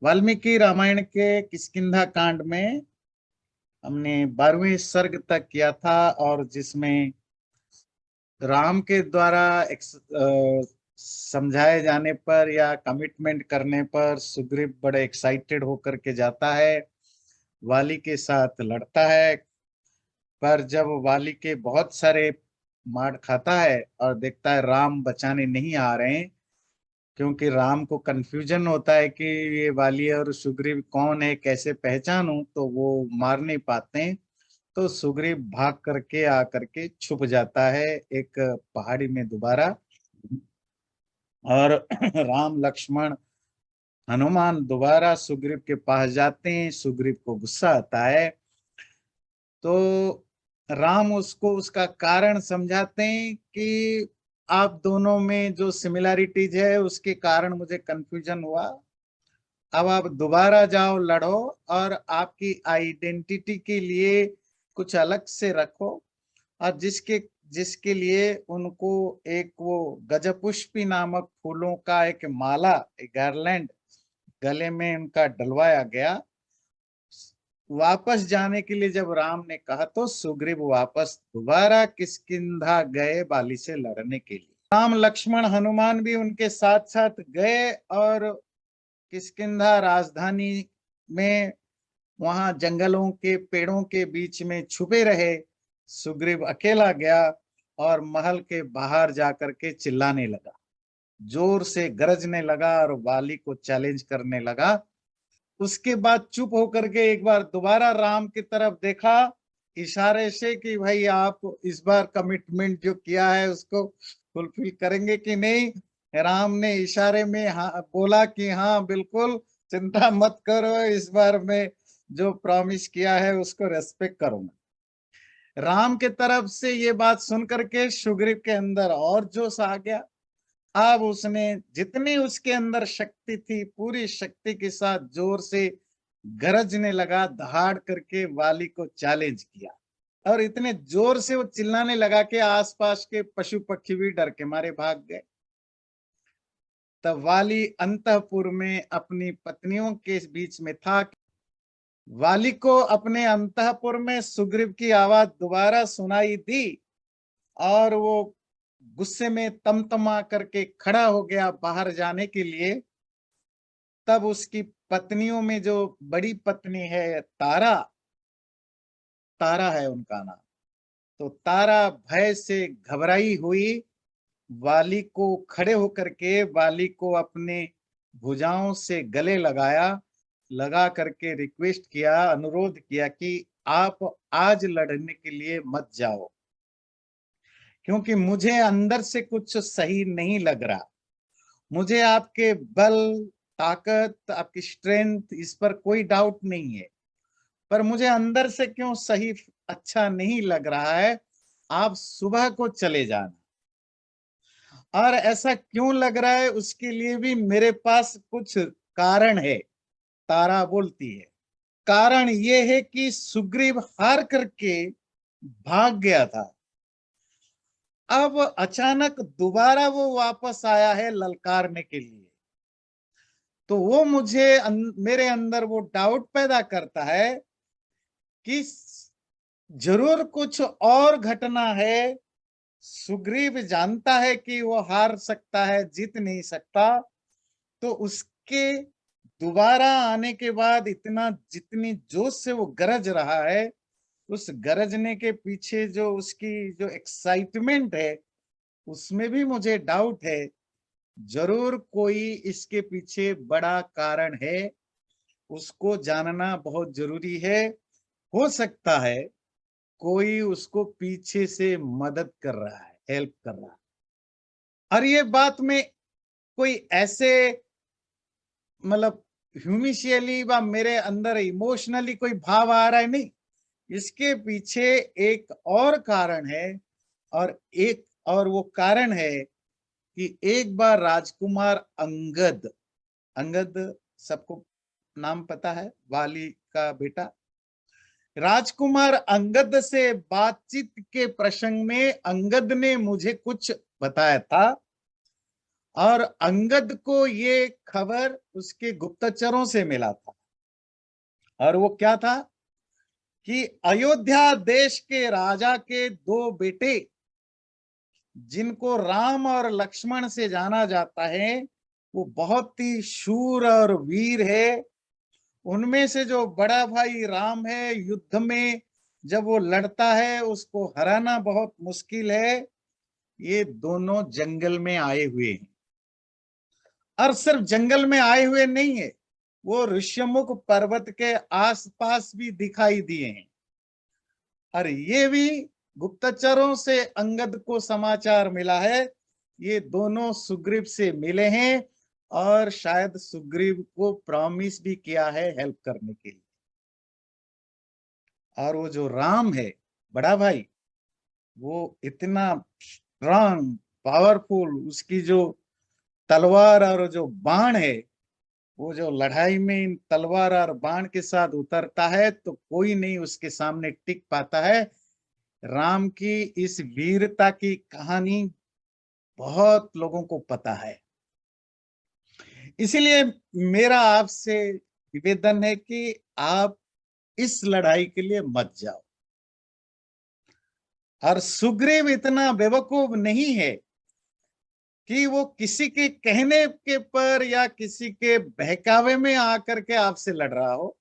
वाल्मीकि रामायण के किष्किंधा कांड में हमने 12वें सर्ग तक किया था, और जिसमें राम के द्वारा समझाए जाने पर या कमिटमेंट करने पर सुग्रीव बड़े एक्साइटेड होकर के जाता है, वाली के साथ लड़ता है। पर जब वाली के बहुत सारे मार खाता है और देखता है राम बचाने नहीं आ रहे हैं, क्योंकि राम को कंफ्यूजन होता है कि ये वाली और सुग्रीव कौन है, कैसे पहचानूं, तो वो मार नहीं पाते हैं। तो सुग्रीव भाग करके आकर के छुप जाता है एक पहाड़ी में दोबारा। और राम लक्ष्मण हनुमान दोबारा सुग्रीव के पास जाते हैं। सुग्रीव को गुस्सा आता है, तो राम उसको उसका कारण समझाते हैं कि आप दोनों में जो सिमिलैरिटीज है उसके कारण मुझे कंफ्यूजन हुआ। अब आप दोबारा जाओ, लड़ो, और आपकी आइडेंटिटी के लिए कुछ अलग से रखो। और जिसके जिसके लिए उनको एक वो गजपुष्पी नामक फूलों का एक माला, एक गार्लैंड गले में उनका डलवाया गया। वापस जाने के लिए जब राम ने कहा तो सुग्रीव वापस दोबारा किष्किंधा गए बाली से लड़ने के लिए। राम लक्ष्मण हनुमान भी उनके साथ साथ गए और किष्किंधा राजधानी में वहां जंगलों के पेड़ों के बीच में छुपे रहे। सुग्रीव अकेला गया और महल के बाहर जाकर के चिल्लाने लगा, जोर से गरजने लगा और वाली को चैलेंज करने लगा। उसके बाद चुप होकर के एक बार दोबारा राम की तरफ देखा, इशारे से कि भाई आप इस बार कमिटमेंट जो किया है उसको फुलफिल करेंगे कि नहीं। राम ने इशारे में हाँ बोला कि हाँ बिल्कुल, चिंता मत करो, इस बार मैं जो प्रॉमिस किया है उसको रेस्पेक्ट करूंगा। राम के तरफ से ये बात सुन करके सुग्रीव के अंदर और जोश आ गया। अब उसने जितनी उसके अंदर शक्ति थी पूरी शक्ति के साथ जोर से गरजने लगा, दहाड़ करके वाली को चैलेंज किया। और इतने जोर से वो चिल्लाने लगा कि आसपास के पशु पक्षी भी डर के मारे भाग गए। तब वाली अंतःपुर में अपनी पत्नियों के बीच में था। वाली को अपने अंतःपुर में सुग्रीव की आवाज दोबारा सुनाई दी और वो गुस्से में तमतमा करके खड़ा हो गया बाहर जाने के लिए। तब उसकी पत्नियों में जो बड़ी पत्नी है तारा, तारा है उनका नाम, तो तारा भय से घबराई हुई वाली को खड़े होकर के वाली को अपने भुजाओं से गले लगाया, लगा करके रिक्वेस्ट किया, अनुरोध किया कि आप आज लड़ने के लिए मत जाओ, क्योंकि मुझे अंदर से कुछ सही नहीं लग रहा। मुझे आपके बल, ताकत, आपकी स्ट्रेंथ, इस पर कोई डाउट नहीं है, पर मुझे अंदर से क्यों सही अच्छा नहीं लग रहा है। आप सुबह को चले जाना। और ऐसा क्यों लग रहा है उसके लिए भी मेरे पास कुछ कारण है। तारा बोलती है, कारण ये है कि सुग्रीव हार करके भाग गया था। अब अचानक दोबारा वो वापस आया है ललकारने के लिए। तो वो मुझे मेरे अंदर वो डाउट पैदा करता है कि जरूर कुछ और घटना है। सुग्रीव जानता है कि वो हार सकता है, जीत नहीं सकता, तो उसके दोबारा आने के बाद इतना जितनी जोश से वो गरज रहा है, उस गरजने के पीछे जो उसकी जो एक्साइटमेंट है उसमें भी मुझे डाउट है। जरूर कोई इसके पीछे बड़ा कारण है, उसको जानना बहुत जरूरी है। हो सकता है कोई उसको पीछे से मदद कर रहा है, हेल्प कर रहा है। और ये बात में कोई ऐसे मतलब ह्यूमिशियली व मेरे अंदर इमोशनली कोई भाव आ रहा है, नहीं। इसके पीछे एक और कारण है। और वो कारण है कि एक बार राजकुमार अंगद, अंगद सबको नाम पता है, वाली का बेटा, राजकुमार अंगद से बातचीत के प्रसंग में अंगद ने मुझे कुछ बताया था। और अंगद को ये खबर उसके गुप्तचरों से मिला था, और वो क्या था कि अयोध्या देश के राजा के दो बेटे, जिनको राम और लक्ष्मण से जाना जाता है, वो बहुत ही शूर और वीर है। उनमें से जो बड़ा भाई राम है, युद्ध में जब वो लड़ता है उसको हराना बहुत मुश्किल है। ये दोनों जंगल में आए हुए हैं, और सिर्फ जंगल में आए हुए नहीं है, वो ऋष्यमुख पर्वत के आसपास भी दिखाई दिए हैं। और ये भी गुप्तचरों से अंगद को समाचार मिला है, ये दोनों सुग्रीव से मिले हैं, और शायद सुग्रीव को प्रॉमिस भी किया है हेल्प करने के लिए। और वो जो राम है बड़ा भाई, वो इतना स्ट्रांग, पावरफुल, उसकी जो तलवार और जो बाण है, वो जो लड़ाई में इन तलवार और बाण के साथ उतरता है तो कोई नहीं उसके सामने टिक पाता है। राम की इस वीरता की कहानी बहुत लोगों को पता है। इसीलिए मेरा आपसे निवेदन है कि आप इस लड़ाई के लिए मत जाओ। और सुग्रीव इतना बेवकूफ नहीं है कि वो किसी के कहने के पर या किसी के बहकावे में आकर के आपसे लड़ रहा हो।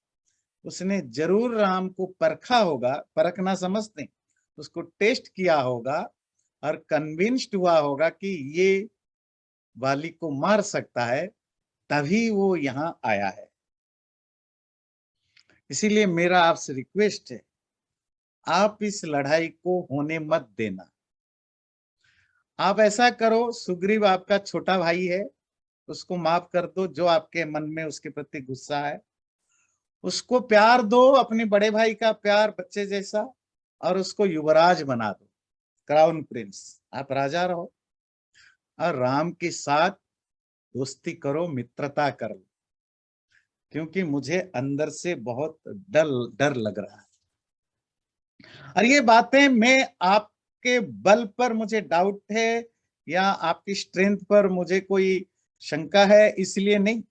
उसने जरूर राम को परखा होगा, परखना समझते हैं, उसको टेस्ट किया होगा और कन्विंस्ड हुआ होगा कि ये वाली को मार सकता है, तभी वो यहां आया है। इसीलिए मेरा आपसे रिक्वेस्ट है, आप इस लड़ाई को होने मत देना। आप ऐसा करो, सुग्रीव आपका छोटा भाई है, उसको माफ कर दो, जो आपके मन में उसके प्रति गुस्सा है उसको प्यार दो, अपने बड़े भाई का प्यार बच्चे जैसा, और उसको युवराज बना दो, क्राउन प्रिंस, आप राजा रहो। और राम के साथ दोस्ती करो, मित्रता करो, क्योंकि मुझे अंदर से बहुत डर डर लग रहा है। और ये बातें मैं आपके बल पर मुझे डाउट है, या आपकी स्ट्रेंथ पर मुझे कोई शंका है, इसलिए नहीं,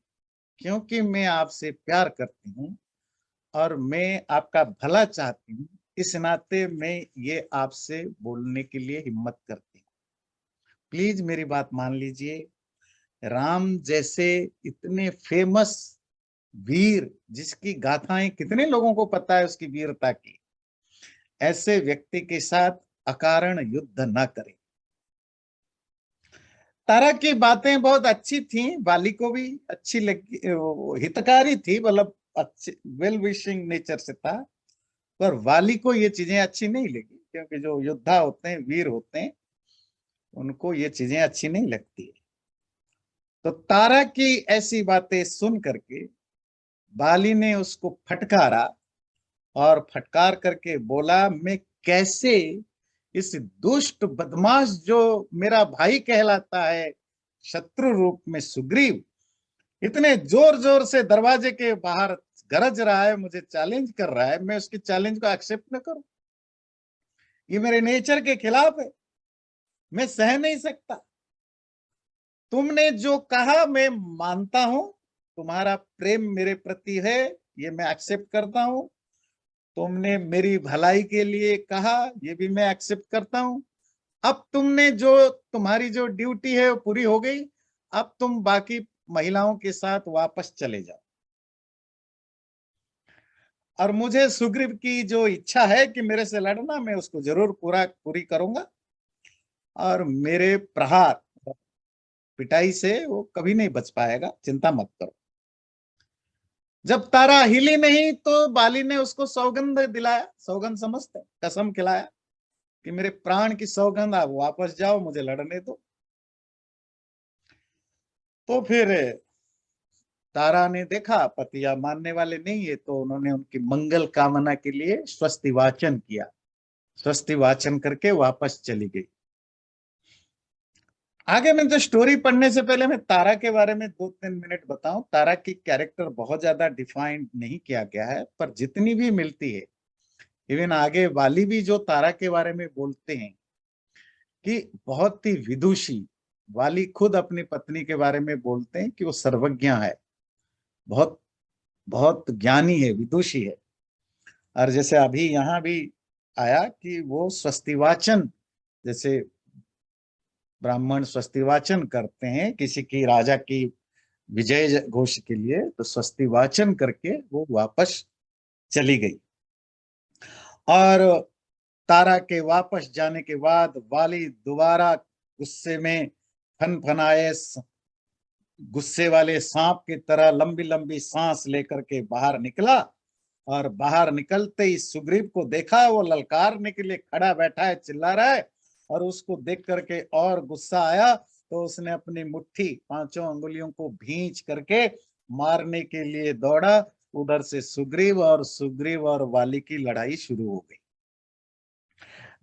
क्योंकि मैं आपसे प्यार करती हूँ और मैं आपका भला चाहती हूँ। इस नाते मैं ये आपसे बोलने के लिए हिम्मत करती हूँ। प्लीज मेरी बात मान लीजिए। राम जैसे इतने फेमस वीर, जिसकी गाथाएं कितने लोगों को पता है उसकी वीरता की, ऐसे व्यक्ति के साथ अकारण युद्ध न करें। तारा की बातें बहुत अच्छी थी, वाली को भी अच्छी लगी, हितकारी थी, मतलब अच्छी वेल विशिंग नेचर से था। पर वाली को ये चीजें अच्छी नहीं लगी, क्योंकि जो योद्धा होते हैं, वीर होते हैं, उनको ये चीजें अच्छी नहीं लगती है। तो तारा की ऐसी बातें सुन करके बाली ने उसको फटकारा, और फटकार करके बोला, मैं कैसे इस दुष्ट बदमाश जो मेरा भाई कहलाता है, शत्रु रूप में सुग्रीव, इतने जोर जोर से दरवाजे के बाहर गरज रहा है, मुझे चैलेंज कर रहा है, मैं उसकी चैलेंज को एक्सेप्ट न करूं? ये मेरे नेचर के खिलाफ है, मैं सह नहीं सकता। तुमने जो कहा मैं मानता हूं, तुम्हारा प्रेम मेरे प्रति है, ये मैं एक्सेप्ट करता हूं। तुमने मेरी भलाई के लिए कहा, ये भी मैं एक्सेप्ट करता हूं। अब तुमने जो, तुम्हारी जो ड्यूटी है वो पूरी हो गई, अब तुम बाकी महिलाओं के साथ वापस चले जाओ। और मुझे सुग्रीव की जो इच्छा है कि मेरे से लड़ना, मैं उसको जरूर पूरी करूंगा। और मेरे प्रहार, पिटाई से वो कभी नहीं बच पाएगा, चिंता मत करो। जब तारा हिली नहीं तो बाली ने उसको सौगंध दिलाया, सौगंध समझते, कसम खिलाया कि मेरे प्राण की सौगंध, आप वापस जाओ, मुझे लड़ने दो। तो फिर तारा ने देखा पतिया मानने वाले नहीं है, तो उन्होंने उनकी मंगल कामना के लिए स्वस्ति वाचन किया। स्वस्ति वाचन करके वापस चली गई। आगे मैं जो स्टोरी पढ़ने से पहले मैं तारा के बारे में 2-3 मिनट बताऊं। तारा की कैरेक्टर बहुत ज्यादा डिफाइंड नहीं किया गया है, पर जितनी भी मिलती है, इवन आगे वाली भी जो तारा के बारे में बोलते हैं कि बहुत ही विदुषी, वाली खुद अपनी पत्नी के बारे में बोलते हैं कि वो सर्वज्ञ है, बहुत बहुत ज्ञानी है, विदुषी है। और जैसे अभी यहाँ भी आया कि वो स्वस्तिवाचन, जैसे ब्राह्मण स्वस्तिवाचन करते हैं किसी की, राजा की विजय घोष के लिए, तो स्वस्तिवाचन करके वो वापस चली गई। और तारा के वापस जाने के बाद वाली दोबारा गुस्से में फनफनाए, गुस्से वाले सांप की तरह लंबी लंबी सांस लेकर के बाहर निकला। और बाहर निकलते ही सुग्रीव को देखा, वो ललकारने के लिए खड़ा बैठा है, चिल्ला रहा है। और उसको देख करके और गुस्सा आया, तो उसने अपनी मुट्ठी पांचों अंगुलियों को भींच करके मारने के लिए दौड़ा। उधर से सुग्रीव और वाली की लड़ाई शुरू हो गई।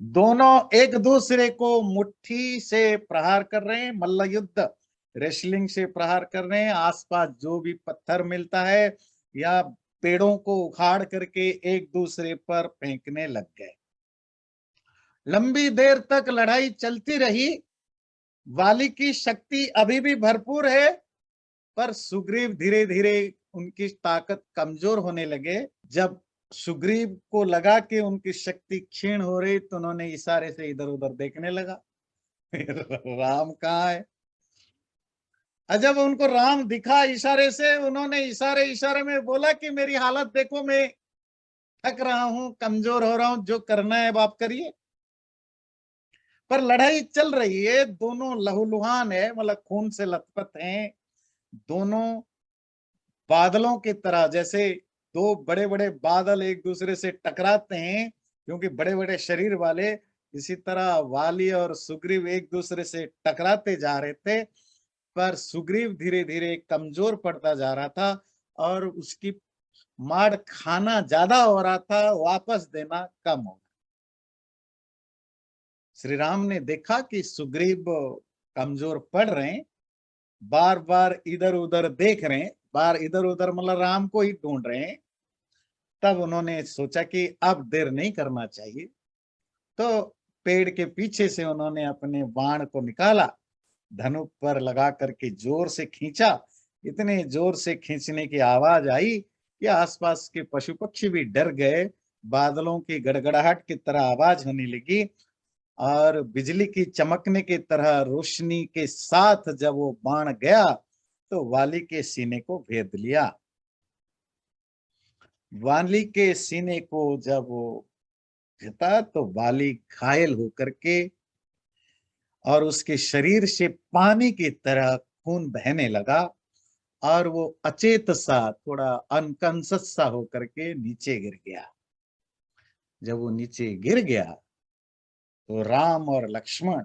दोनों एक दूसरे को मुट्ठी से प्रहार कर रहे हैं, मल्ल युद्ध, रेसलिंग से प्रहार कर रहे हैं। आसपास जो भी पत्थर मिलता है या पेड़ों को उखाड़ करके एक दूसरे पर फेंकने लग गए। लंबी देर तक लड़ाई चलती रही। वाली की शक्ति अभी भी भरपूर है, पर सुग्रीव धीरे धीरे उनकी ताकत कमजोर होने लगे। जब सुग्रीव को लगा कि उनकी शक्ति क्षीण हो रही, तो उन्होंने इशारे से इधर उधर देखने लगा राम कहाँ है। जब उनको राम दिखा इशारे से, उन्होंने इशारे इशारे में बोला कि मेरी हालत देखो, मैं थक रहा हूं, कमजोर हो रहा हूं, जो करना है अब आप करिए। पर लड़ाई चल रही है, दोनों लहूलुहान है, मतलब खून से लथपथ हैं। दोनों बादलों की तरह, जैसे दो बड़े बड़े बादल एक दूसरे से टकराते हैं, क्योंकि बड़े बड़े शरीर वाले, इसी तरह वाली और सुग्रीव एक दूसरे से टकराते जा रहे थे। पर सुग्रीव धीरे धीरे कमजोर पड़ता जा रहा था और उसकी मार खाना ज्यादा हो रहा था, वापस देना कम हो। श्री राम ने देखा कि सुग्रीव कमजोर पड़ रहे हैं, बार बार इधर उधर देख रहे हैं, बार इधर उधर मतलब राम को ही ढूंढ रहे हैं। तब उन्होंने सोचा कि अब देर नहीं करना चाहिए, तो पेड़ के पीछे से उन्होंने अपने बाण को निकाला, धनुष पर लगा करके जोर से खींचा। इतने जोर से खींचने की आवाज आई कि आसपास के पशु पक्षी भी डर गए। बादलों की गड़गड़ाहट की तरह आवाज होने लगी और बिजली की चमकने की तरह रोशनी के साथ जब वो बाण गया, तो वाली के सीने को भेद लिया। वाली के सीने को जब वो भेदा, तो वाली घायल होकर के और उसके शरीर से पानी की तरह खून बहने लगा और वो अचेत सा, थोड़ा अनकंसस सा होकर के नीचे गिर गया। जब वो नीचे गिर गया, तो राम और लक्ष्मण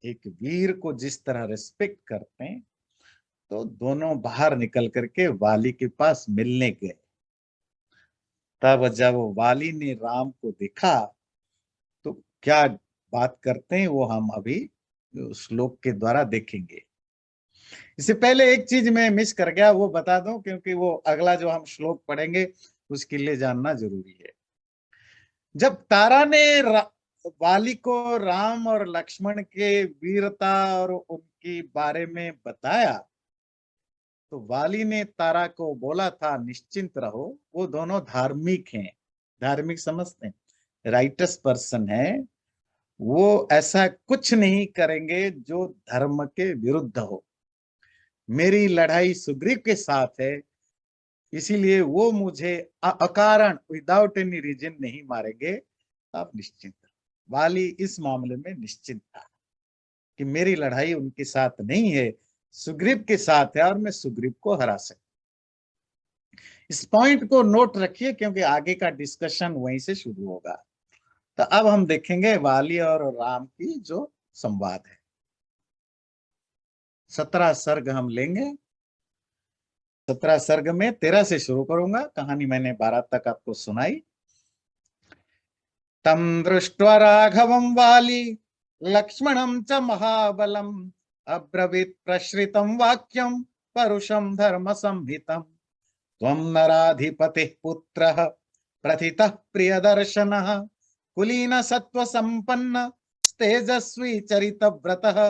एक वीर को जिस तरह रिस्पेक्ट करते हैं, तो दोनों बाहर निकल करके वाली के पास मिलने गए। तब जब वाली ने राम को देखा, तो क्या बात करते हैं वो हम अभी श्लोक के द्वारा देखेंगे। इससे पहले एक चीज मैं मिस कर गया, वो बता दूं, क्योंकि वो अगला जो हम श्लोक पढ़ेंगे उसके लिए जानना जरूरी है। जब तारा ने वाली को राम और लक्ष्मण के वीरता और उनकी बारे में बताया, तो वाली ने तारा को बोला था निश्चिंत रहो, वो दोनों धार्मिक हैं। धार्मिक समझते हैं, राइटस पर्सन है, वो ऐसा कुछ नहीं करेंगे जो धर्म के विरुद्ध हो। मेरी लड़ाई सुग्रीव के साथ है, इसीलिए वो मुझे अकारण विदाउट एनी रीजन नहीं मारेंगे। आप निश्चिंत रहो। वाली इस मामले में निश्चिंत था कि मेरी लड़ाई उनके साथ नहीं है, सुग्रीव के साथ है और मैं सुग्रीव को हरा सकता। इस पॉइंट को नोट रखिए, क्योंकि आगे का डिस्कशन वहीं से शुरू होगा। तो अब हम देखेंगे वाली और राम की जो संवाद है। 17 सर्ग हम लेंगे। 17 सर्ग में 13 से शुरू करूंगा। कहानी मैंने 12 तक आपको सुनाई। तम दृष्ट्वा राघवं वाली लक्ष्मणं च महाबलम् अब्रवीत् प्रश्रितं वाक्यं परुषं धर्म संहितम् त्वं नराधिपतिः पुत्रः प्रथितः प्रियदर्शनः कुलीन सत्त्व संपन्न तेजस्वी चरितव्रतः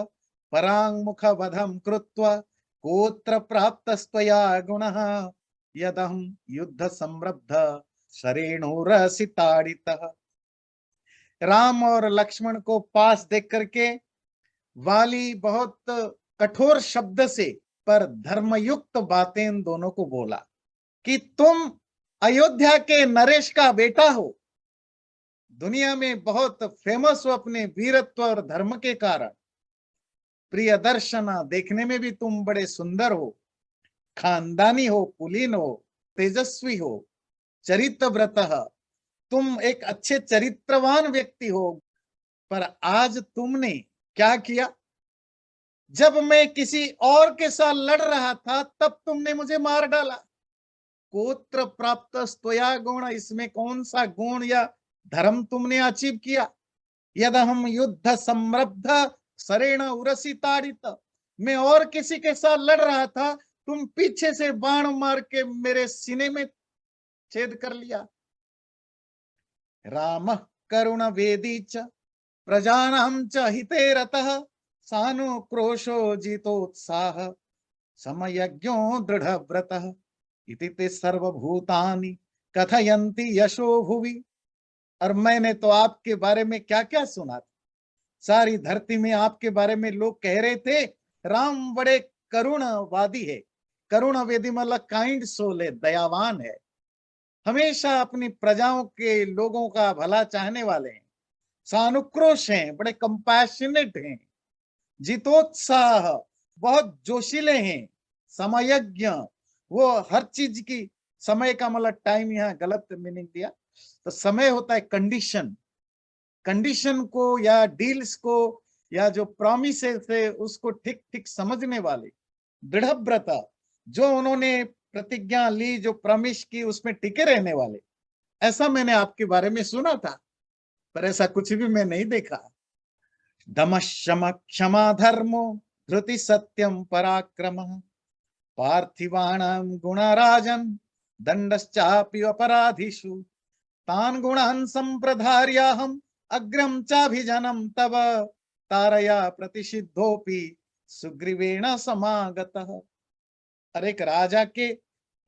परांमुख वधम कृत्वा कोत्र प्राप्तस्त्वया गुणः यदहं युद्ध समृद्ध शरेणुरसिताड़ितः। राम और लक्ष्मण को पास देख करके वाली बहुत कठोर शब्द से पर धर्मयुक्त बातें इन दोनों को बोला कि तुम अयोध्या के नरेश का बेटा हो, दुनिया में बहुत फेमस हो अपने वीरत्व और धर्म के कारण, प्रिय दर्शना, देखने में भी तुम बड़े सुंदर हो, खानदानी हो, कुलीन हो, तेजस्वी हो, चरित्रव्रत, तुम एक अच्छे चरित्रवान व्यक्ति हो। पर आज तुमने क्या किया? जब मैं किसी और के साथ लड़ रहा था तब तुमने मुझे मार डाला। गोत्र प्राप्त स्तोया गुण, इसमें कौन सा गुण या धर्म तुमने अचीव किया? यद हम युद्ध समृद्ध सरेण उरसी ताड़ित, मैं और किसी के साथ लड़ रहा था, तुम पीछे से बाण मार के मेरे सीने में छेद कर लिया। राम करुण वेदी च प्रजानां च हिते रतः सानुक्रोशो जितोत्साह समयज्ञो दृढ़व्रतः इति ते सर्वभूतानि कथयन्ति यशो भुवि। और मैंने तो आपके बारे में क्या क्या सुना था, सारी धरती में आपके बारे में लोग कह रहे थे राम बड़े करुणवादी है। करुणवेदी मतलब काइंड सोल है, दयावान है, हमेशा अपनी प्रजाओं के लोगों का भला चाहने वाले हैं, सानुक्रोश हैं, बड़े कंपैशनेट हैं, जितोत्साह बहुत जोशीले हैं, समयज्ञ, वो हर चीज की, समय का मतलब टाइम यहाँ गलत मीनिंग दिया, तो समय होता है कंडीशन, कंडीशन को या डील्स को या जो प्रॉमिसेस है उसको ठीक ठीक समझने वाले, दृढ़व्रत, जो उन्होंने प्रतिज्ञा ली, जो प्रॉमिस की उसमें टिके रहने वाले। ऐसा मैंने आपके बारे में सुना था, पर ऐसा कुछ भी मैं नहीं देखा। दमशम क्षमा धर्मो धृति सत्यम पराक्रम पार्थिवाणां गुणराजन दंडश्चापि अपराधिषु तान गुणान् संप्रधार्याहम् अग्रम चाभिजनम तव तारया प्रतिषिद्धोपि सुग्रीवेण समागतः। हर एक राजा के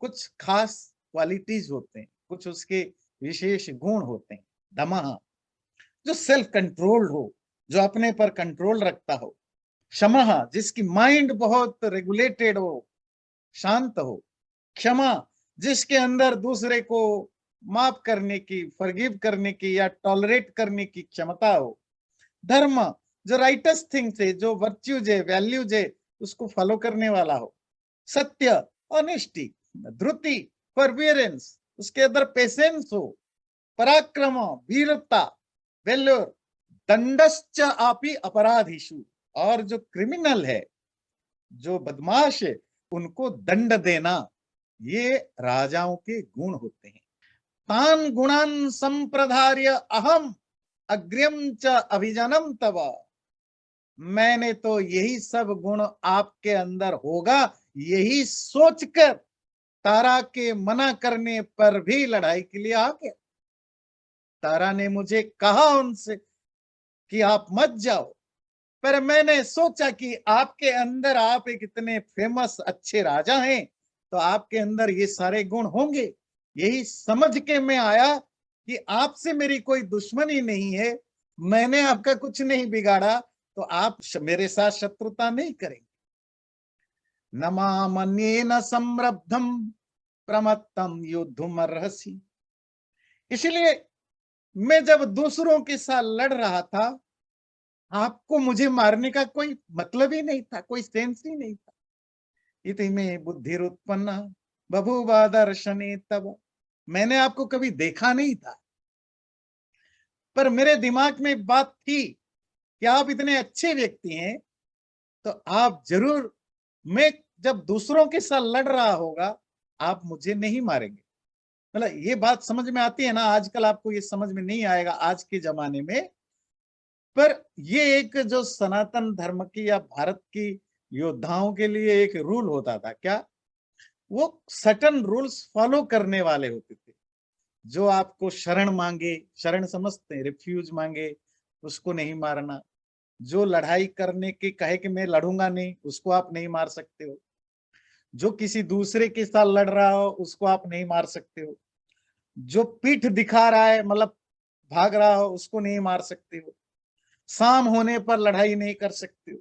कुछ खास क्वालिटीज होते हैं, कुछ उसके विशेष गुण होते हैं। दमः, जो सेल्फ कंट्रोल्ड हो, जो अपने पर कंट्रोल रखता हो। क्षमा, जिसकी माइंड बहुत रेगुलेटेड हो, शांत हो। क्षमा, जिसके अंदर दूसरे को माफ करने की, फॉरगिव करने की या टॉलरेट करने की क्षमता हो। धर्म, जो राइटस थिंग्स है, जो वर्च्यूज है, वैल्यूज है, उसको फॉलो करने वाला हो। सत्य, ऑनेस्टी। धृति, परवियरेंस, उसके अंदर पेशेंस हो। पराक्रम, वीरता, वेल्योर। दंडश्च आपी अपराधीषु, और जो क्रिमिनल है, जो बदमाश है, उनको दंड देना, ये राजाओं के गुण होते हैं। तान गुणान संप्रधार्य अहम अग्र्यम च अभिजनम तव, मैंने तो यही सब गुण आपके अंदर होगा यही सोचकर तारा के मना करने पर भी लड़ाई के लिए आ गया। तारा ने मुझे कहा उनसे कि आप मत जाओ, पर मैंने सोचा कि आपके अंदर, आप एक इतने फेमस अच्छे राजा हैं, तो आपके अंदर ये सारे गुण होंगे। यही समझ के मैं आया कि आपसे मेरी कोई दुश्मनी नहीं है, मैंने आपका कुछ नहीं बिगाड़ा, तो आप मेरे साथ शत्रुता नहीं करेंगे। न मामन्येन समृद्धम प्रमत्तम युद्धमर्हसि। इसलिए मैं जब दूसरों के साथ लड़ रहा था, आपको मुझे मारने का कोई मतलब ही नहीं था, कोई सेंस ही नहीं था। इति में बुद्धिरुत्पन्ना बभूवा दर्शने तब, मैंने आपको कभी देखा नहीं था, पर मेरे दिमाग में बात थी कि आप इतने अच्छे व्यक्ति हैं, तो आप जरूर, मैं जब दूसरों के साथ लड़ रहा होगा, आप मुझे नहीं मारेंगे। मतलब ये बात समझ में आती है ना। आजकल आपको ये समझ में नहीं आएगा आज के जमाने में, पर ये एक जो सनातन धर्म की या भारत की योद्धाओं के लिए एक रूल होता था। क्या? वो सर्टेन रूल्स फॉलो करने वाले होते थे। जो आपको शरण मांगे, शरण समझते हैं, रिफ्यूज मांगे, उसको नहीं मारना। जो लड़ाई करने के कहे कि मैं लड़ूंगा नहीं, उसको आप नहीं मार सकते हो। जो किसी दूसरे के साथ लड़ रहा हो उसको आप नहीं मार सकते हो। जो पीठ दिखा रहा है, मतलब भाग रहा हो, उसको नहीं मार सकते हो। शाम होने पर लड़ाई नहीं कर सकते हो।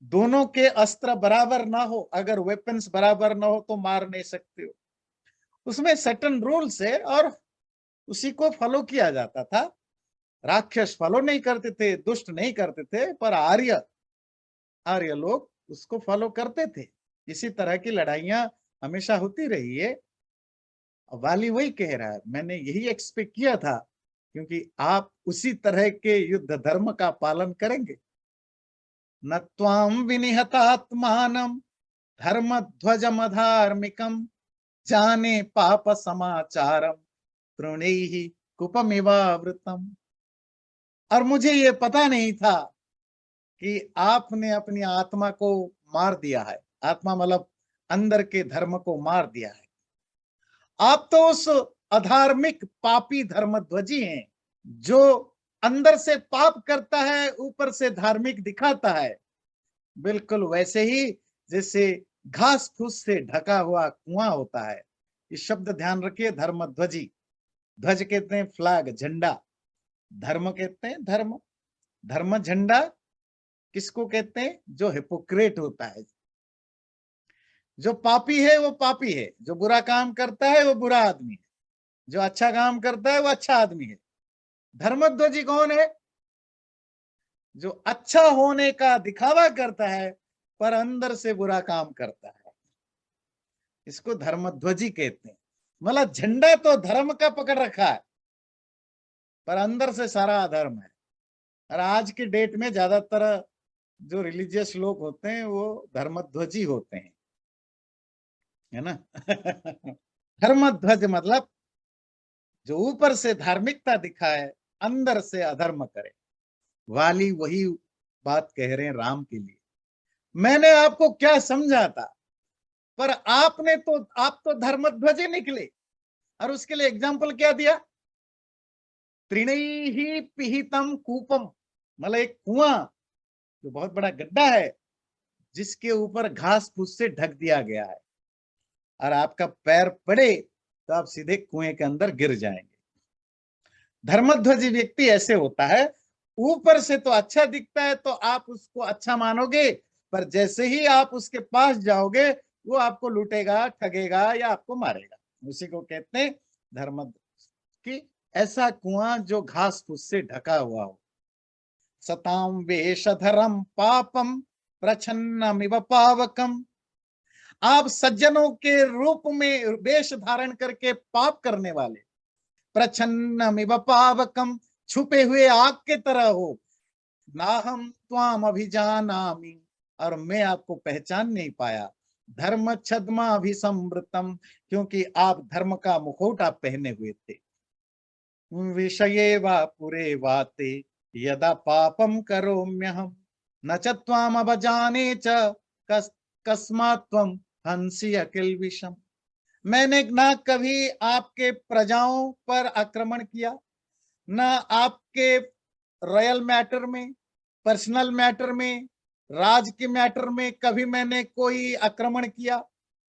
दोनों के अस्त्र बराबर ना हो, अगर वेपन्स बराबर ना हो तो मार नहीं सकते हो। उसमें सर्टेन रूल्स है और उसी को फॉलो किया जाता था। राक्षस फॉलो नहीं करते थे, दुष्ट नहीं करते थे, पर आर्य आर्य लोग उसको फॉलो करते थे। इसी तरह की लड़ाइयां हमेशा होती रही है। वाली वही कह रहा है, मैंने यही एक्सपेक्ट किया था, क्योंकि आप उसी तरह के युद्ध धर्म का पालन करेंगे। न त्वाम विनिहतात्मानम धर्म ध्वजमधार्मिकम जाने पाप समाचारम तृणैहि कुपमिवावृतम। और मुझे ये पता नहीं था कि आपने अपनी आत्मा को मार दिया है। आत्मा मतलब अंदर के धर्म को मार दिया है। आप तो उस अधार्मिक पापी धर्मध्वजी हैं, जो अंदर से पाप करता है, ऊपर से धार्मिक दिखाता है। बिल्कुल वैसे ही जैसे घास फूस से ढका हुआ कुआं होता है। ये शब्द ध्यान रखिए, धर्मध्वजी। ध्वज कहते हैं फ्लैग, झंडा। धर्म कहते हैं धर्म। धर्म झंडा किसको कहते हैं? जो हिपोक्रेट होता है। जो पापी है वो पापी है, जो बुरा काम करता है वो बुरा आदमी है, जो अच्छा काम करता है वो अच्छा आदमी है। धर्मध्वजी कौन है? जो अच्छा होने का दिखावा करता है पर अंदर से बुरा काम करता है, इसको धर्मध्वजी कहते हैं। मतलब झंडा तो धर्म का पकड़ रखा है, पर अंदर से सारा अधर्म है। और आज की डेट में ज्यादातर जो रिलीजियस लोग होते हैं वो धर्मध्वजी होते हैं, है ना। धर्मध्वज मतलब जो ऊपर से धार्मिकता दिखाए, अंदर से अधर्म करे। वाली वही बात कह रहे हैं राम के लिए। मैंने आपको क्या समझा था, पर आप तो धर्मध्वजे निकले। और उसके लिए एग्जाम्पल क्या दिया? त्रिणैहि पिहितम कूपम, मतलब एक कुआं जो बहुत बड़ा गड्ढा है, जिसके ऊपर घास फूस से ढक दिया गया है, और आपका पैर पड़े तो आप सीधे कुएं के अंदर गिर जाएंगे। धर्मध्वजी व्यक्ति ऐसे होता है, ऊपर से तो अच्छा दिखता है तो आप उसको अच्छा मानोगे, पर जैसे ही आप उसके पास जाओगे वो आपको लूटेगा, ठगेगा या आपको मारेगा। उसी को कहते हैं धर्म की। ऐसा कुआं जो घास फूस से ढका हुआ हो। सताम वेशधरम पापम प्रछन्नमिव पावकम। आप सज्जनों के रूप में वेश धारण करके पाप करने वाले, प्रछन्नमिव पावकम, छुपे हुए आग के तरह हो। ना हम त्वाम अभिजानामि, और मैं आपको पहचान नहीं पाया। धर्म छद्मा अभिसंवृतम, क्योंकि आप धर्म का मुखौट आप पहने हुए थे। विषये वा पुरे वाते यदा पापम करोम्यहम न च त्वाम अवजाने च कस्मात् त्वम हंसी अकिल विषम। मैंने ना कभी आपके प्रजाओं पर आक्रमण किया, ना आपके रॉयल मैटर में, पर्सनल मैटर में, राज के मैटर में कभी मैंने कोई आक्रमण किया।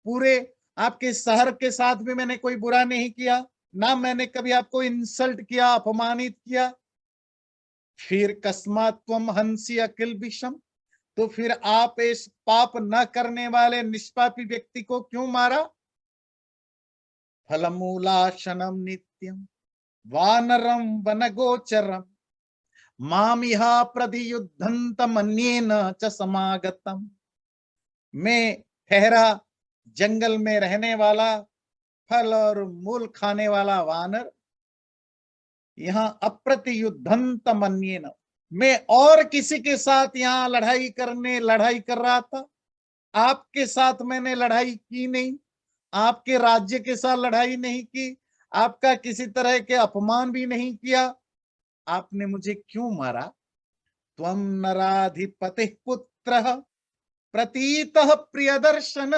पूरे आपके शहर के साथ भी मैंने कोई बुरा नहीं किया, ना मैंने कभी आपको इंसल्ट किया, अपमानित किया। फिर कस्मात् त्वम हंसी अकिल विषम, तो फिर आप इस पाप न करने वाले निष्पापी व्यक्ति को क्यों मारा? फलमूलाशनम नित्यम वानरम वनगोचरम मामिहा प्रतियुद्धंत मन्येन च समागतम। मैं ठहरा जंगल में रहने वाला, फल और मूल खाने वाला वानर, यहाँ अप्रतियुद्धंत मन्येन, मैं और किसी के साथ यहाँ लड़ाई कर रहा था। आपके साथ मैंने लड़ाई की नहीं, आपके राज्य के साथ लड़ाई नहीं की, आपका किसी तरह के अपमान भी नहीं किया। आपने मुझे क्यों मारा? त्वं नराधिपति पुत्र प्रतीतः प्रियदर्शन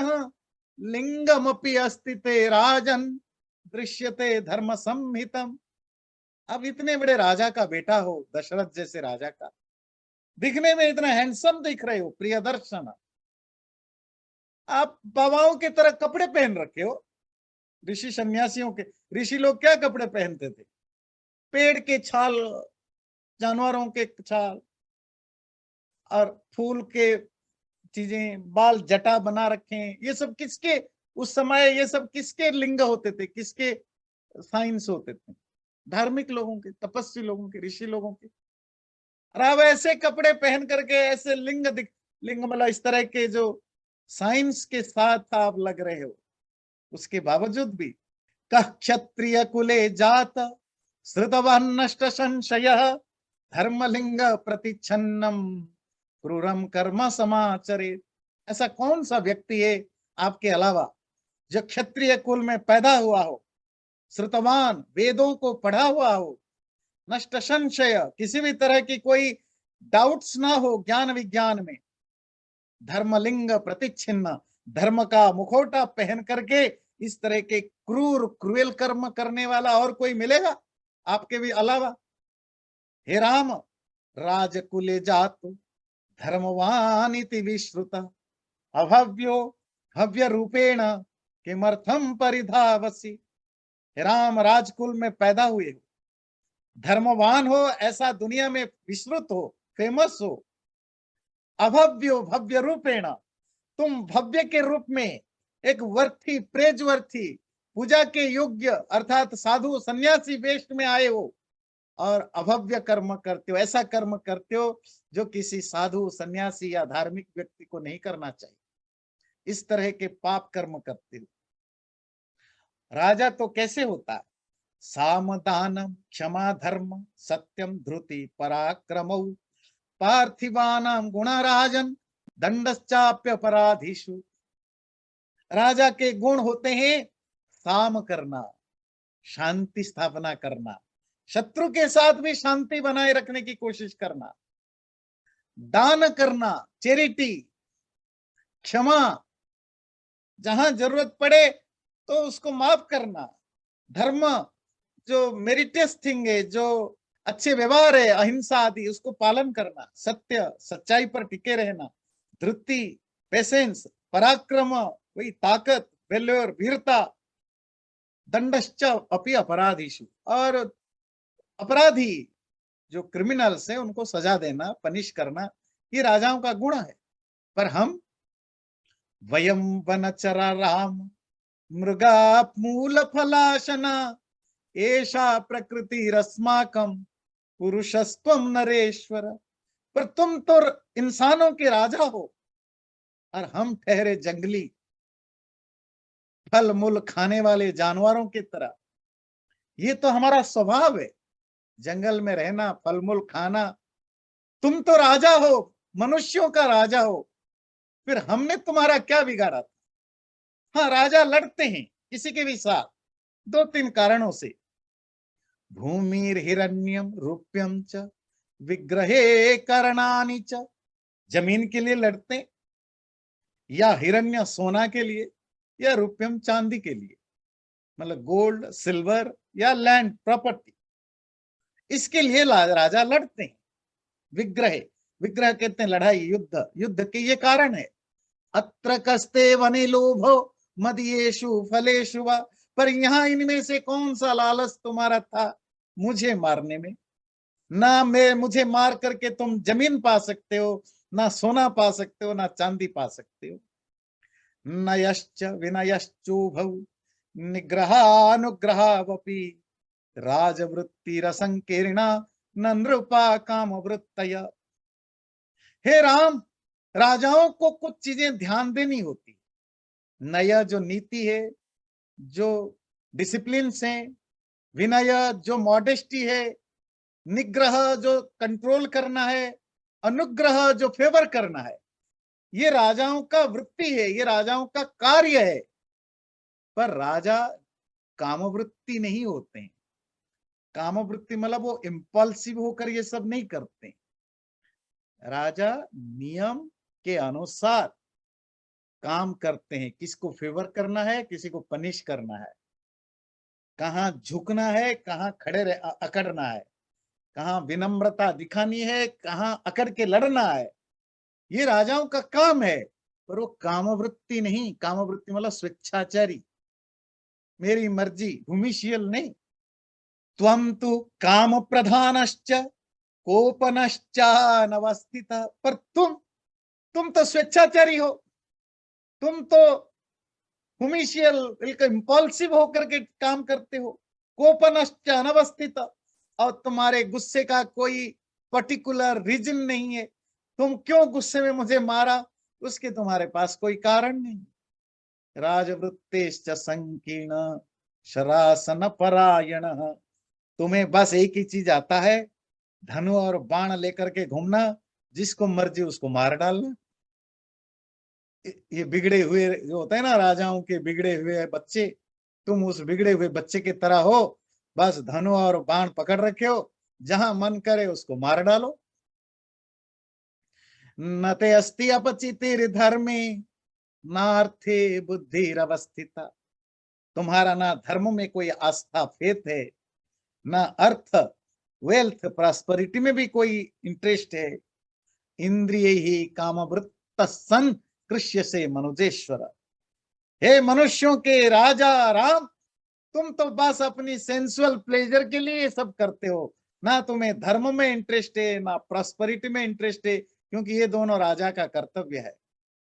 लिंगमपि अस्ति ते राजन दृश्यते धर्म संहितम। अब इतने बड़े राजा का बेटा हो, दशरथ जैसे राजा का, दिखने में इतना हैंडसम दिख रहे हो प्रियदर्शन, आप बाबाओं की तरह कपड़े पहन रखे हो। ऋषि सन्यासियों के, ऋषि लोग क्या कपड़े पहनते थे? पेड़ के छाल, जानवरों के छाल और फूल के चीजें, बाल जटा बना रखे हैं। ये सब किसके, उस समय ये सब किसके लिंग होते थे, किसके साइंस होते थे? धार्मिक लोगों के, तपस्वी लोगों के, ऋषि लोगों के। और आप ऐसे कपड़े पहन करके ऐसे लिंग मतलब इस तरह के जो साइंस के साथ आप लग रहे हो, उसके बावजूद भी कः क्षत्रिय कुले जात श्रुतवान् नष्ट संशय धर्मलिंग प्रतिच्छन्नम क्रूरम कर्म समाचरे। ऐसा कौन सा व्यक्ति है आपके अलावा जो क्षत्रिय कुल में पैदा हुआ हो, श्रुतवान वेदों को पढ़ा हुआ हो, नष्ट संशय किसी भी तरह की कोई डाउट्स ना हो ज्ञान विज्ञान में, धर्मलिंग प्रतिच्छिन्न धर्म का मुखौटा पहन करके इस तरह के क्रूर क्रूएल कर्म करने वाला और कोई मिलेगा आपके भी अलावा? हे राम, राजकुले जात धर्मवान इति विश्रुत अभव्यो भव्य रूपेण किमर्थम परिधावसी। हे राम, राजकुल में पैदा हुए हो, धर्मवान हो, ऐसा दुनिया में विश्रुत हो, फेमस हो, अभव्यो भव्य रूपेण, तुम भव्य के रूप में एक वर्थी प्रेजवर्थी पूजा के योग्य अर्थात साधु सन्यासी वेश में आए हो और अभव्य कर्म करते हो, ऐसा कर्म करते हो जो किसी साधु सन्यासी या धार्मिक व्यक्ति को नहीं करना चाहिए। इस तरह के पाप कर्म करते हो। राजा तो कैसे होता है? साम दानम क्षमा धर्म सत्यम धृति पराक्रमौ पार्थिवानाम गुणराजन दंडश्चाप्य अपराधीषु। राजा के गुण होते हैं साम करना, शांति स्थापना करना, शत्रु के साथ भी शांति बनाए रखने की कोशिश करना, दान करना, चैरिटी, क्षमा, जहां जरूरत पड़े तो उसको माफ करना, धर्म जो मेरिटियस थिंग है, जो अच्छे व्यवहार है, अहिंसा आदि, उसको पालन करना, सत्य सच्चाई पर टिके रहना, धृति पेशेंस, पराक्रम वही ताकत, वेल्योर वीरता, दंडश्च अपि अपराधीषु, और अपराधी जो क्रिमिनल्स है उनको सजा देना, पनिश करना, ये राजाओं का गुण है। पर हम वयम वनचरा राम मृगा मूल फलाशना ऐसा प्रकृति रस्माकम पुरुषस्त्वम नरेश्वर। पर तुम तो इंसानों के राजा हो और हम ठहरे जंगली फल मूल खाने वाले जानवरों की तरह। ये तो हमारा स्वभाव है, जंगल में रहना, फल मूल खाना। तुम तो राजा हो, मनुष्यों का राजा हो, फिर हमने तुम्हारा क्या बिगाड़ा था? हाँ, राजा लड़ते हैं किसी के भी साथ दो तीन कारणों से। भूमिर हिरण्यम रूप्यम च विग्रहे करणानि च, जमीन के लिए लड़ते, या हिरण्य सोना के लिए, या रुपयम चांदी के लिए, मतलब गोल्ड सिल्वर या लैंड प्रॉपर्टी, इसके लिए राजा लड़ते हैं। विग्रह, विग्रह कहते हैं लड़ाई, युद्ध, युद्ध के ये कारण है। अत्र कस्ते वने लोभो मदीयेषु फलेषु वा, पर यहाँ इनमें से कौन सा लालच तुम्हारा था मुझे मारने में? ना मैं, मुझे मार करके तुम जमीन पा सकते हो, ना सोना पा सकते हो, ना चांदी पा सकते हो। नयश्च विनयश्चोभौ निग्रहानुग्रहावपि राजवृत्तिरसंकीर्णा न नृपा कामवृत्तय। हे राम, राजाओं को कुछ चीजें ध्यान देनी होती। नय जो नीति है, जो डिसिप्लिन है, विनय जो मॉडेस्टी है, निग्रह जो कंट्रोल करना है, अनुग्रह जो फेवर करना है, ये राजाओं का वृत्ति है, ये राजाओं का कार्य है। पर राजा कामवृत्ति नहीं होते हैं। कामवृत्ति मतलब वो इम्पल्सिव होकर ये सब नहीं करते। राजा नियम के अनुसार काम करते हैं, किसको फेवर करना है, किसी को पनिश करना है, कहाँ झुकना है, कहाँ खड़े अकड़ना है, कहाँ विनम्रता दिखानी है, कहाँ अकड़ के लड़ना है, ये राजाओं का काम है। पर वो कामवृत्ति नहीं, कामवृत्ति मतलब स्वेच्छाचारी, मेरी मर्जी, भूमिशील नहीं। त्वं तु काम प्रधानश्च कोपनश्चानवस्थित। पर तुम तो स्वेच्छाचारी हो, तुम तो भूमिशील, बिल्कुल इम्पल्सिव होकर के काम करते हो। कोपनश्च अनवस्थित, और तुम्हारे गुस्से का कोई पर्टिकुलर रीजन नहीं है, तुम क्यों गुस्से में मुझे मारा, उसके तुम्हारे पास कोई कारण नहीं। राजवृत्तेश्च संकीर्ण शरासन परायण। तुम्हें बस एक ही चीज आता है, धनु और बाण लेकर के घूमना, जिसको मर्जी उसको मार डालना। ये बिगड़े हुए जो होते हैं ना, राजाओं के बिगड़े हुए बच्चे, तुम उस बिगड़े हुए बच्चे की तरह हो, बस धनु और बाण पकड़ रखे हो, जहां मन करे उसको मार डालो। न ते अस्ति अपचितिर धर्मे नार्थे बुद्धिरवस्थिता। तुम्हारा ना धर्म में कोई आस्था फेथ है, ना अर्थ वेल्थ प्रॉस्पेरिटी में भी कोई इंटरेस्ट है। इंद्रिय ही कामवृत्त सन कृष्य से मनुजेश्वर। हे मनुष्यों के राजा राम, तुम तो बस अपनी सेंसुअल प्लेजर के लिए सब करते हो, ना तुम्हें धर्म में इंटरेस्ट है, ना प्रॉस्पेरिटी में इंटरेस्ट है, क्योंकि ये दोनों राजा का कर्तव्य है।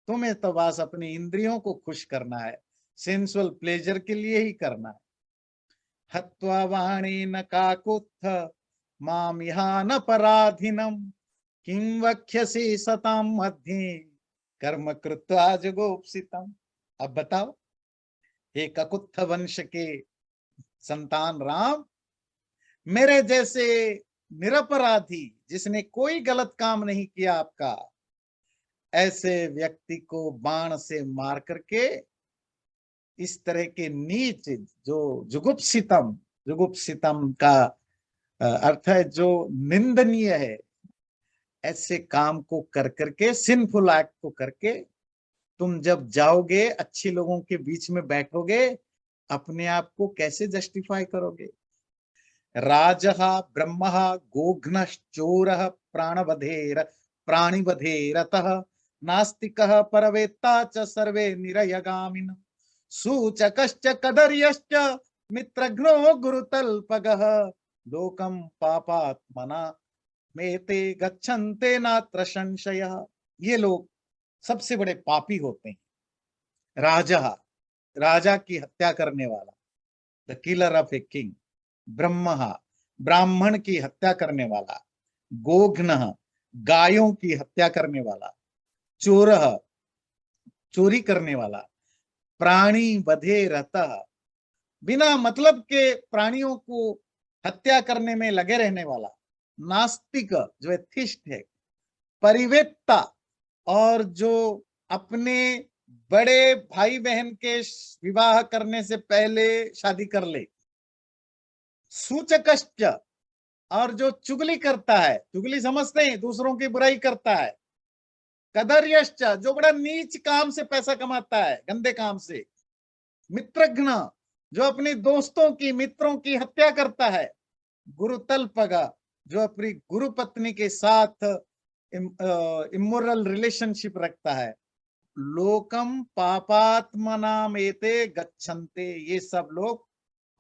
तुम्हें तो बस अपनी इंद्रियों को खुश करना है, सेंसुअल प्लेजर के लिए ही करना है। हत्वा वाणेन काकुत्थ मामिहान पराधीनम किं वक्ष्यसि सतां मध्ये कर्म कृत्वा जुगुप्सितम्। अब बताओ, हे ककुत्थ वंश के संतान राम, मेरे जैसे निरपराधी, जिसने कोई गलत काम नहीं किया आपका, ऐसे व्यक्ति को बाण से मार करके, इस तरह के नीच, जो जुगुप्सितम, जुगुप्सितम का अर्थ है जो निंदनीय है, ऐसे काम को कर करके, सिंफुल एक्ट को करके तुम जब जाओगे, अच्छे लोगों के बीच में बैठोगे, अपने आप को कैसे जस्टिफाई करोगे। राजः ब्रह्मः गोघ्नश्चोरः प्राणवधेर प्राणिवधेरतः नास्तिकः परवेत्ता च सर्वे निरयगामिन सूचकश्च कदर्यश्च मित्रघ्नो गुरुतल्पगः लोकं पापात्मना मेते गच्छन्ते नात्र संशयः। ये लोग सबसे बड़े पापी होते हैं। राजा, राजा की हत्या करने वाला, the killer of a king. ब्रह्म, ब्राह्मण की हत्या करने वाला। गोघ्न, गायों की हत्या करने वाला। चोर, चोरी करने वाला। प्राणी वधे रहता, बिना मतलब के प्राणियों को हत्या करने में लगे रहने वाला। नास्तिक, जो एथिस्ट है। परिवेत्ता, और जो अपने बड़े भाई बहन के विवाह करने से पहले शादी कर ले। सूचकश्च, और जो चुगली करता है, चुगली समझते हैं, दूसरों की बुराई करता है। कदर्यश्च, जो बड़ा नीच काम से पैसा कमाता है, गंदे काम से। मित्रघ्न, जो अपने दोस्तों की, मित्रों की हत्या करता है। गुरुतल्पगा, जो अपनी गुरु पत्नी के साथ इमोरल रिलेशनशिप रखता है। लोकम पापात्मनाम एते गच्छन्ते, ये सब लोग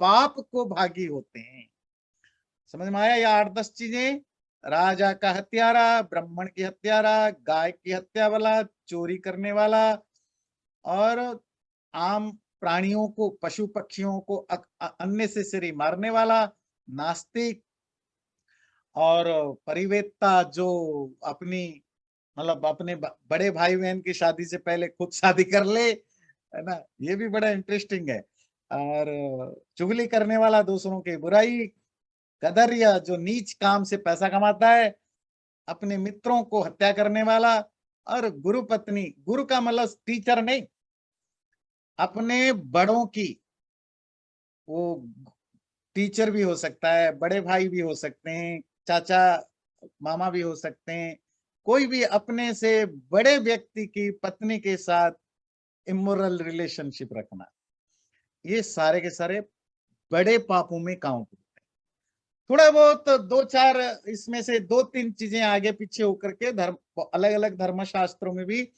पाप को भागी होते हैं। समझ में आया? ये 8-10 चीजें। राजा का हत्यारा, ब्राह्मण की हत्यारा, गाय की हत्या वाला, चोरी करने वाला, और आम प्राणियों को, पशु पक्षियों को अननेसेसरी मारने वाला, नास्तिक, और परिवेत्ता, जो अपनी मतलब अपने बड़े भाई बहन की शादी से पहले खुद शादी कर ले, है ना, ये भी बड़ा इंटरेस्टिंग है। और चुगली करने वाला, दूसरों की बुराई। कदरिया, जो नीच काम से पैसा कमाता है। अपने मित्रों को हत्या करने वाला। और गुरु पत्नी, गुरु का मतलब टीचर नहीं, अपने बड़ों की, वो टीचर भी हो सकता है, बड़े भाई भी हो सकते हैं, चाचा मामा भी हो सकते हैं, कोई भी अपने से बड़े व्यक्ति की पत्नी के साथ इमोरल रिलेशनशिप रखना, ये सारे के सारे बड़े पापों में काउंट होते हैं। थोड़ा बहुत दो चार इसमें से दो तीन चीजें आगे पीछे होकर के धर्म, अलग अलग धर्मशास्त्रों में भी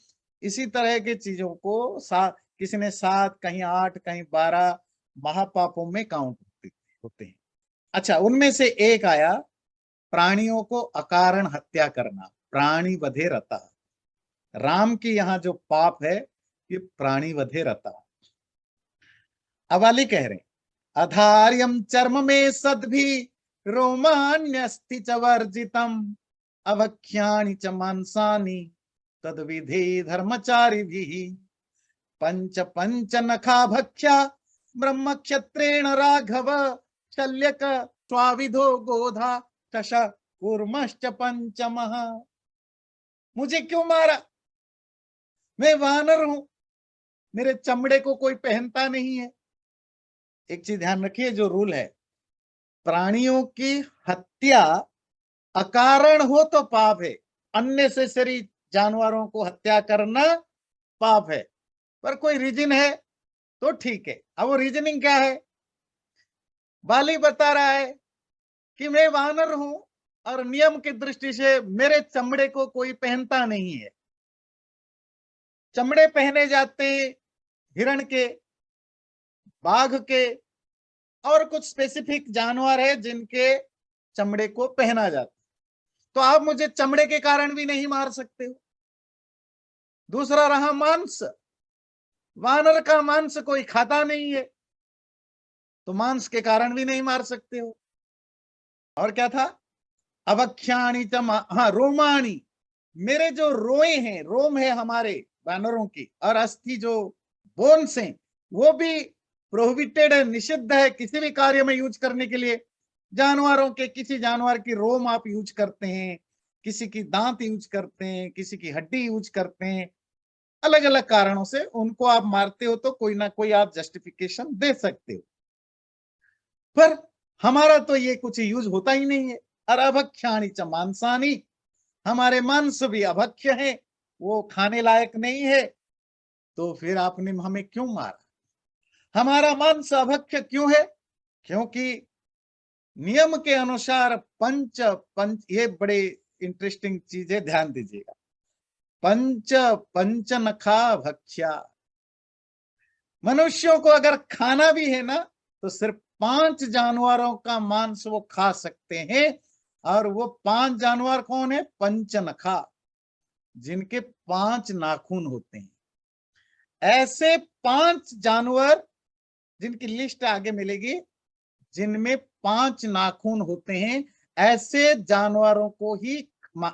इसी तरह की चीजों को किसी ने 7, कहीं 8, कहीं 12 महापापों में काउंट होते हैं। अच्छा, उनमें से एक आया प्राणियों को अकारण हत्या करना, प्राणी वधे रता। राम की यहाँ जो पाप है ये प्राणी वधे रता। अवाली कह रहे हैं अधार्यम चर्म में सद्भि रोमान्यस्ति च वर्जितम अभक्ष्याणि च मांसानि तद विधि धर्मचारी भी पंच पंच नखा भक्ष्या ब्रह्म क्षत्रेण राघव शल्यक स्वाविधो गोधा चश कूर्मश्च पंचमः। मुझे क्यों मारा? मैं वानर हूं, मेरे चमड़े को कोई पहनता नहीं है। एक चीज ध्यान रखिए, जो रूल है, प्राणियों की हत्या अकारण हो तो पाप है, अननेसेसरी जानवरों को हत्या करना पाप है, पर कोई रीजन है तो ठीक है। अब वो रीजनिंग क्या है? बाली बता रहा है कि मैं वानर हूं और नियम की दृष्टि से मेरे चमड़े को कोई पहनता नहीं है। चमड़े पहने जाते हिरण के, बाघ के, और कुछ स्पेसिफिक जानवर है जिनके चमड़े को पहना जाता, तो आप मुझे चमड़े के कारण भी नहीं मार सकते हो। दूसरा रहा मांस, वानर का मांस कोई खाता नहीं है, तो मांस के कारण भी नहीं मार सकते हो। और क्या था? अवख्याणी हाँ, रोमाणी, मेरे जो रोए हैं, रोम है हमारे वानरों की, और अस्थि जो बोन्स हैं, वो भी प्रोहिबिटेड है, निषिद्ध है किसी भी कार्य में यूज करने के लिए। जानवरों के किसी जानवर की रोम आप यूज करते हैं, किसी की दांत यूज करते हैं, किसी की हड्डी यूज करते हैं, अलग अलग कारणों से उनको आप मारते हो, तो कोई ना कोई आप जस्टिफिकेशन दे सकते हो, पर हमारा तो ये कुछ यूज होता ही नहीं है। और अभक्ष्याणि च मांसानि, हमारे मांस भी अभक्ष्य है, वो खाने लायक नहीं है, तो फिर आपने हमें क्यों मारा? हमारा मांस अभक्ष्य क्यों है? क्योंकि नियम के अनुसार पंच पंच, ये बड़े इंटरेस्टिंग चीज है, ध्यान दीजिएगा। पंच पंच नखा भक्ष्या, मनुष्यों को अगर खाना भी है ना, तो सिर्फ 5 जानवरों का मांस वो खा सकते हैं, और वो 5 जानवर कौन है? पंचनखा, जिनके 5 नाखून होते हैं। ऐसे 5 जानवर जिनकी लिस्ट आगे मिलेगी, जिनमें 5 नाखून होते हैं, ऐसे जानवरों को ही,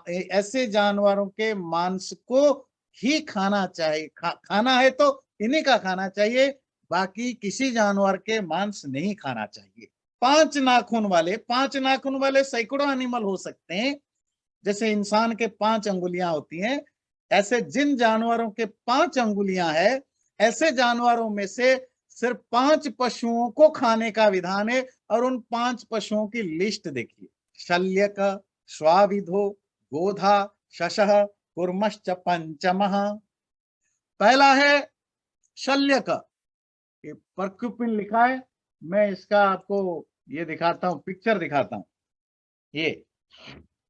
ऐसे जानवरों के मांस को ही खाना चाहिए। खाना है तो इन्हीं का खाना चाहिए, बाकी किसी जानवर के मांस नहीं खाना चाहिए। 5 नाखून वाले सैकड़ों एनिमल हो सकते हैं, जैसे इंसान के 5 अंगुलियां होती हैं, ऐसे जिन जानवरों के 5 अंगुलियां है, ऐसे जानवरों में से सिर्फ 5 पशुओं को खाने का विधान है। और उन 5 पशुओं की लिस्ट देखिए, शल्यक, स्वाविधो, गोधा, शशः, कूर्मश्च पंचमः। पहला है शल्यक, ये परक्यूपिन लिखा है, मैं इसका आपको ये दिखाता हूं, पिक्चर दिखाता हूं। ये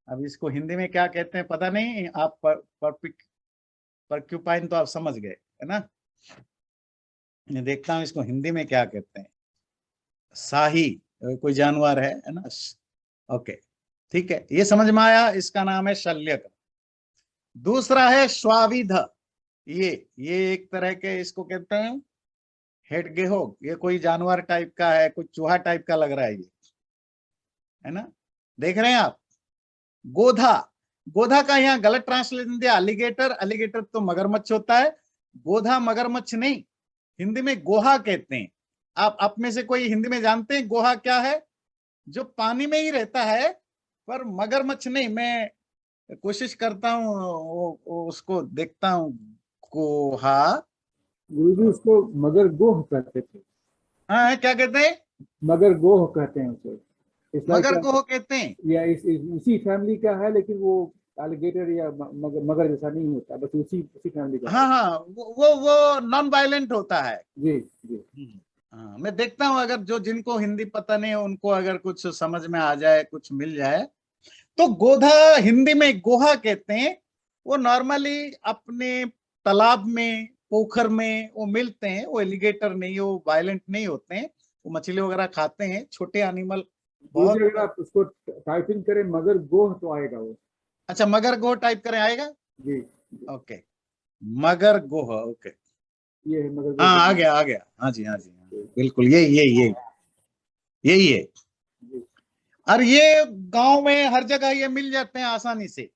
अब इसको हिंदी में क्या कहते हैं पता नहीं, आप परक्यूपाइन तो आप समझ गए है ना। मैं देखता हूं इसको हिंदी में क्या कहते हैं। शाही कोई जानवर है ना। ओके, ठीक है, ये समझ में आया, इसका नाम है शल्यक। दूसरा है स्वाविध, ये एक तरह के इसको कहते हैं हेड गेहो, ये कोई जानवर टाइप का है, कोई चूहा टाइप का लग रहा है ये, है ना, देख रहे हैं आप। गोधा, गोधा का यहाँ गलत ट्रांसलेशन दिया अलिगेटर, अलिगेटर तो मगरमच्छ होता है, गोधा मगरमच्छ नहीं, हिंदी में गोहा कहते हैं। आप में से कोई हिंदी में जानते हैं गोहा क्या है? जो पानी में ही रहता है, पर मगरमच्छ नहीं। मैं कोशिश करता हूँ उसको देखता हूँ। गोहा, गुरुजी उसको मगर गोह कहते थे। हाँ क्या कहते हैं? मगर गोह कहते हैं उसे। इस लाइक मगर गोह कहते हैं। या उसी फैमिली का है, लेकिन वो एलिगेटर या मगर जैसा नहीं होता, बस उसी उसी फैमिली का है। हाँ हाँ, वो नॉन वायलेंट होता है। जी जी। हाँ, मैं देखता हूँ अगर जो जिनको हिंदी पता नहीं है उनको अगर कुछ समझ में आ जाए, कुछ मिल जाए। तो गोधा हिंदी में गोहा कहते हैं। वो नॉर्मली अपने तालाब में, पोखर में वो मिलते हैं। वो एलिगेटर नहीं, वो वायलेंट नहीं होते हैं। वो मछली वगैरह खाते हैं, छोटे एनिमल जो भी बहुत। अगर आप उसको टाइपिंग करें मगर गोह तो आएगा वो। अच्छा, मगर गोह टाइप करें आएगा। जी। ओके, मगर गोह, ओके। ये है मगर गोह हाँ, आ के गया आ गया, हाँ जी हाँ जी हाँ जी, बिल्कुल यही है। जी। और ये गांव में हर जगह ये मिल जाते हैं आसानी से।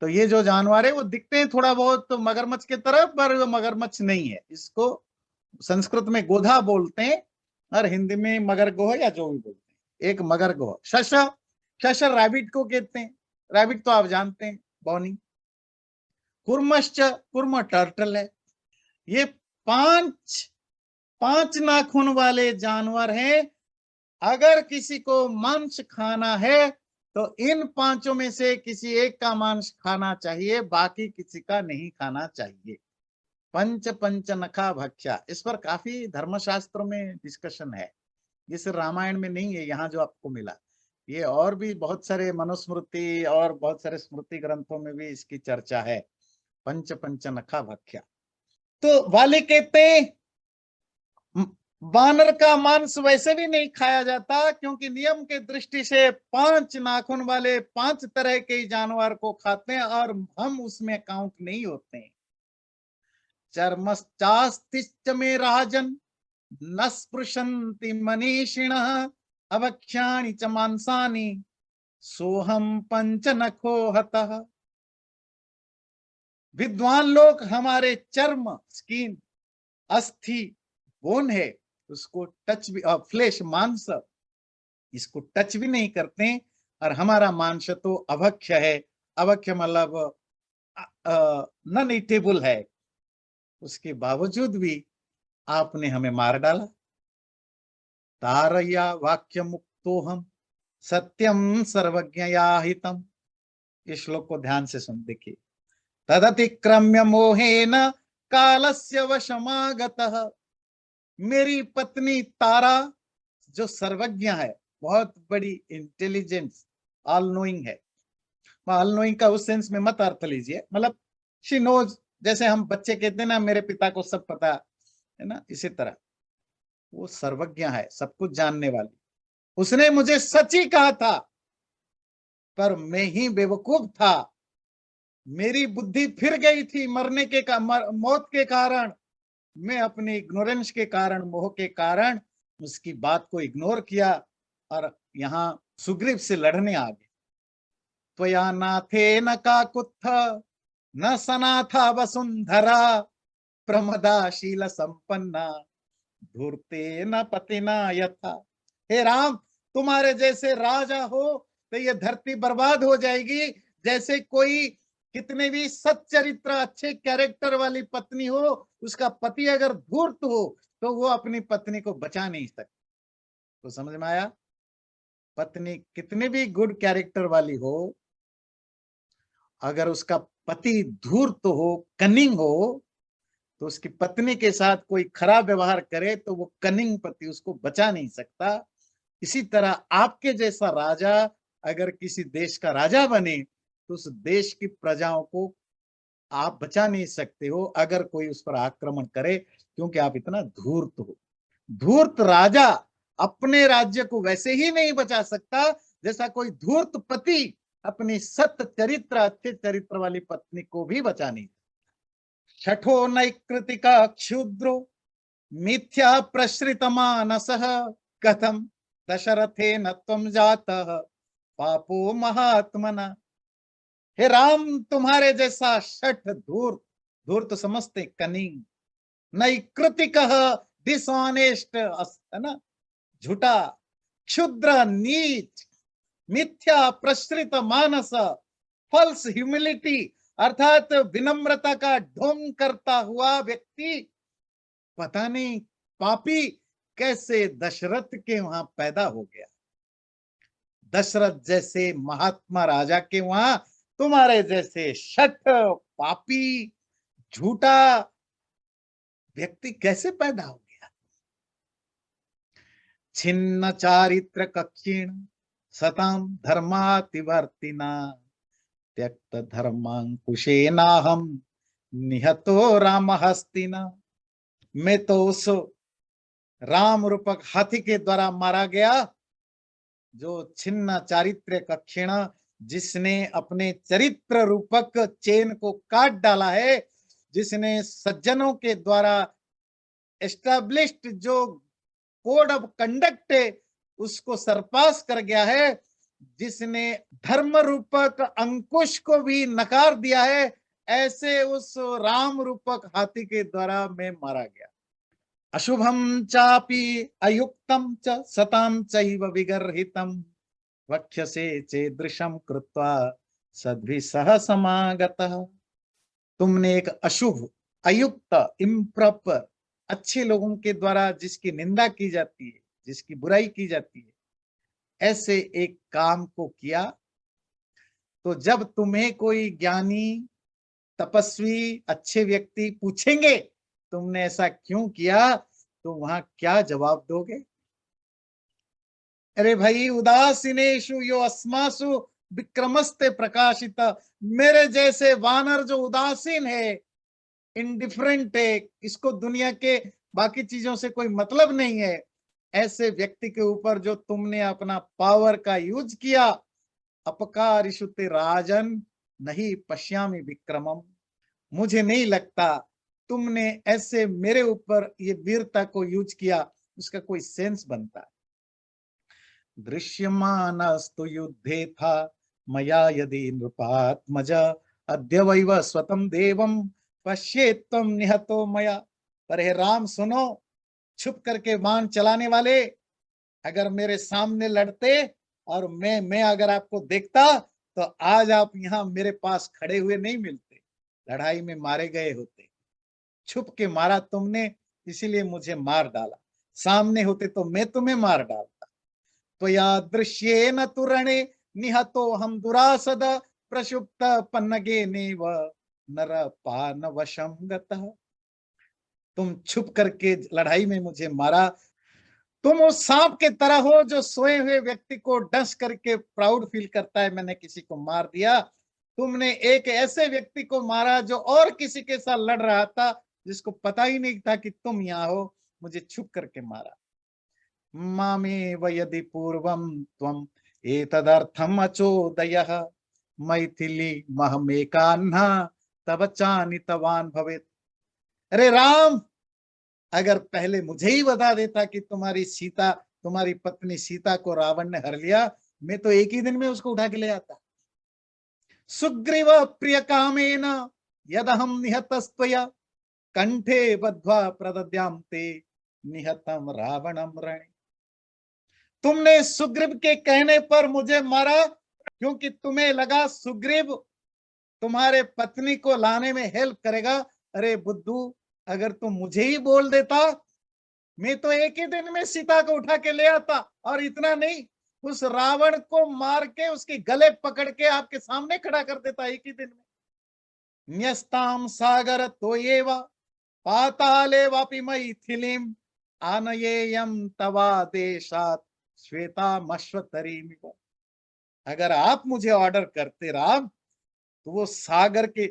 तो ये जो जानवर है वो दिखते हैं थोड़ा बहुत तो मगरमच्छ की तरह, पर वो मगरमच्छ नहीं है। इसको संस्कृत में गोधा बोलते हैं और हिंदी में मगर गोह या जो भी बोलते हैं। एक मगर गोह। शशर, शशर रैबिट को कहते हैं। रैबिट तो आप जानते हैं, बॉनी। कुर्मश्च, कुर्म टर्टल है। ये पांच पांच नाखून वाले जानवर हैं। अगर किसी को मांस खाना है तो इन पांचों में से किसी एक का मांस खाना चाहिए, बाकी किसी का नहीं खाना चाहिए। पंच पंच नखा भक्षा, इस पर काफी धर्मशास्त्रों में डिस्कशन है। ये सिर्फ रामायण में नहीं है, यहाँ जो आपको मिला ये और भी बहुत सारे मनुस्मृति और बहुत सारे स्मृति ग्रंथों में भी इसकी चर्चा है। पंच पंच नखा भक्षा। तो वाले कहते हैं बानर का मांस वैसे भी नहीं खाया जाता, क्योंकि नियम के दृष्टि से पांच नाखून वाले पांच तरह के जानवर को खाते हैं और हम उसमें काउंट नहीं होते हैं। चर्मश्चास्तिश्च में राजन न स्पृशन्ति मनीषिणः अभक्ष्याणि च मांसानि सोहम पंच नखो हतः। विद्वान लोग हमारे चर्म, स्किन, अस्थि, बोन है, उसको टच भी, फ्लेश, मांस, इसको टच भी नहीं करते। और हमारा मांस तो अभक्ष्य है। अभक्ष्य मतलब नॉन ईटेबल है। उसके बावजूद भी आपने हमें मार डाला। तारया वाक्य मुक्तो हम सत्यम सर्वज्ञया हितम। इस श्लोक को ध्यान से सुन देखिए। तदतिक्रम्य मोहेन कालस्य वशमागतः। मेरी पत्नी तारा जो सर्वज्ञ है, बहुत बड़ी इंटेलिजेंस, ऑल नोइंग है। ऑल नोइंग का उस सेंस में मत अर्थ लीजिए, मतलब शी नोज, जैसे हम बच्चे कहते हैं ना मेरे पिता को सब पता है ना, इसी तरह वो सर्वज्ञ है, सब कुछ जानने वाली। उसने मुझे सच ही कहा था, पर मैं ही बेवकूफ था। मेरी बुद्धि फिर गई थी मरने के मौत के कारण। मैं अपने इग्नोरेंस के कारण, मोह के कारण उसकी बात को इग्नोर किया और यहाँ सुग्रीव से लड़ने आ गए। त्वया नाथे न काकुत्थ न सनाथा वसुंधरा प्रमदाशील संपन्ना धूर्ते न पतिना यथा। हे राम, तुम्हारे जैसे राजा हो तो ये धरती बर्बाद हो जाएगी। जैसे कोई कितने भी सच्चरित्र अच्छे कैरेक्टर वाली पत्नी हो, उसका पति अगर धूर्त हो तो वो अपनी पत्नी को बचा नहीं सकता। तो समझ में आया? पत्नी कितने भी गुड कैरेक्टर वाली हो, अगर उसका पति धूर्त हो, कनिंग हो, तो उसकी पत्नी के साथ कोई खराब व्यवहार करे तो वो कनिंग पति उसको बचा नहीं सकता। इसी तरह आपके जैसा राजा अगर किसी देश का राजा बने तो उस देश की प्रजाओं को आप बचा नहीं सकते हो अगर कोई उस पर आक्रमण करे, क्योंकि आप इतना धूर्त हो। धूर्त राजा अपने राज्य को वैसे ही नहीं बचा सकता जैसा कोई धूर्त पति अपनी सत्य चरित्र, अच्छे चरित्र वाली पत्नी को भी बचा नहीं। छठो नैकृतिका क्षुद्रो मिथ्या प्रश्रित मानसः कथम दशरथे न त्वं जातः पापो महात्मना। हे राम, तुम्हारे जैसा शठ धूर्त, धूर्त समझते कनिंग, नैकृतिक, डिसऑनेस्ट है ना, झूठा, क्षुद्र, नीच, मिथ्या प्रश्रित मानस, फॉल्स ह्यूमिलिटी, अर्थात विनम्रता का ढोंग करता हुआ व्यक्ति, पता नहीं पापी कैसे दशरथ के वहां पैदा हो गया। दशरथ जैसे महात्मा राजा के वहां तुम्हारे जैसे शठ, पापी, झूठा व्यक्ति कैसे पैदा हो गया? छिन्न चारित्र कक्षीण सताम धर्मातिवर्तिना त्यक्त धर्मांकुशेनाहम निहतो राम हस्तिना। मैं तो उस राम रूपक हाथी के द्वारा मारा गया जो छिन्न चारित्र कक्षीण, जिसने अपने चरित्र रूपक चेन को काट डाला है, जिसने सज्जनों के द्वारा एस्टैब्लिश्ड जो कोड ऑफ कंडक्ट है उसको सरपास कर गया है, जिसने धर्म रूपक अंकुश को भी नकार दिया है, ऐसे उस राम रूपक हाथी के द्वारा मैं मारा गया। अशुभम चापि अयुक्तम च सताम चैव विगर्हितम वक्ष्यसे चेदृशम कृत्वा सद्भिसह समागतः। तुमने एक अशुभ, अयुक्त, इम्प्रॉपर, अच्छे लोगों के द्वारा जिसकी निंदा की जाती है, जिसकी बुराई की जाती है, ऐसे एक काम को किया। तो जब तुम्हें कोई ज्ञानी, तपस्वी, अच्छे व्यक्ति पूछेंगे तुमने ऐसा क्यों किया, तो वहां क्या जवाब दोगे? अरे भाई, उदासीनेषु यो अस्मासु विक्रमस्ते प्रकाशित। मेरे जैसे वानर जो उदासीन है, इनडिफरेंट है, इसको दुनिया के बाकी चीजों से कोई मतलब नहीं है, ऐसे व्यक्ति के ऊपर जो तुमने अपना पावर का यूज किया, अपकारिषुते राजन नहीं पश्यामि विक्रमम। मुझे नहीं लगता तुमने ऐसे मेरे ऊपर ये वीरता को यूज किया, उसका कोई सेंस बनता है। दृश्यमानस्तु युद्धे था मया यदि नृपात्मज अद्य वैव स्वतम देवम पश्येत्वम निहतो मया। पर हे राम सुनो, छुप करके बाण चलाने वाले, अगर मेरे सामने लड़ते और मैं अगर आपको देखता तो आज आप यहाँ मेरे पास खड़े हुए नहीं मिलते, लड़ाई में मारे गए होते। छुप के मारा तुमने, इसीलिए मुझे मार डाला, सामने होते तो मैं तुम्हें मार डालता। तो या दृश्येन तुरणे निहतो हम दुरासद प्रशुप्त पन्नगे नेव नर पान वशम गतः। तुम छुप करके लड़ाई में मुझे मारा। तुम उस सांप के तरह हो जो सोए हुए व्यक्ति को डस करके प्राउड फील करता है, मैंने किसी को मार दिया। तुमने एक ऐसे व्यक्ति को मारा जो और किसी के साथ लड़ रहा था, जिसको पता ही नहीं था कि तुम यहाँ हो, मुझे छुप करके मारा। मामे वयदि पूर्वम त्वम एतदर्थम अचोदयः मैथिली महमेकान्हा तब चानितवान भवेत्। अरे राम, अगर पहले मुझे ही बता देता कि तुम्हारी सीता, तुम्हारी पत्नी सीता को रावण ने हर लिया, मैं तो एक ही दिन में उसको उठा के ले आता। सुग्रीव प्रिय कामेन यदहम निहतस्त्वया कंठे बद्ध्वा प्रदद्याम ते निहतम रावणम रणे। तुमने सुग्रीव के कहने पर मुझे मारा, क्योंकि तुम्हें लगा सुग्रीव तुम्हारे पत्नी को लाने में हेल्प करेगा। अरे बुद्धू, अगर तुम मुझे ही बोल देता, मैं तो एक ही दिन में सीता को उठा के ले आता, और इतना नहीं, उस रावण को मार के उसके गले पकड़ के आपके सामने खड़ा कर देता एक ही दिन में। न्यस्ताम सागर तोयेव पाताले वापि मैथिलीम आनयेयम तवा देशात श्वेता मश्वतरीमिव। अगर आप मुझे ऑर्डर करते राम, तो वो सागर के,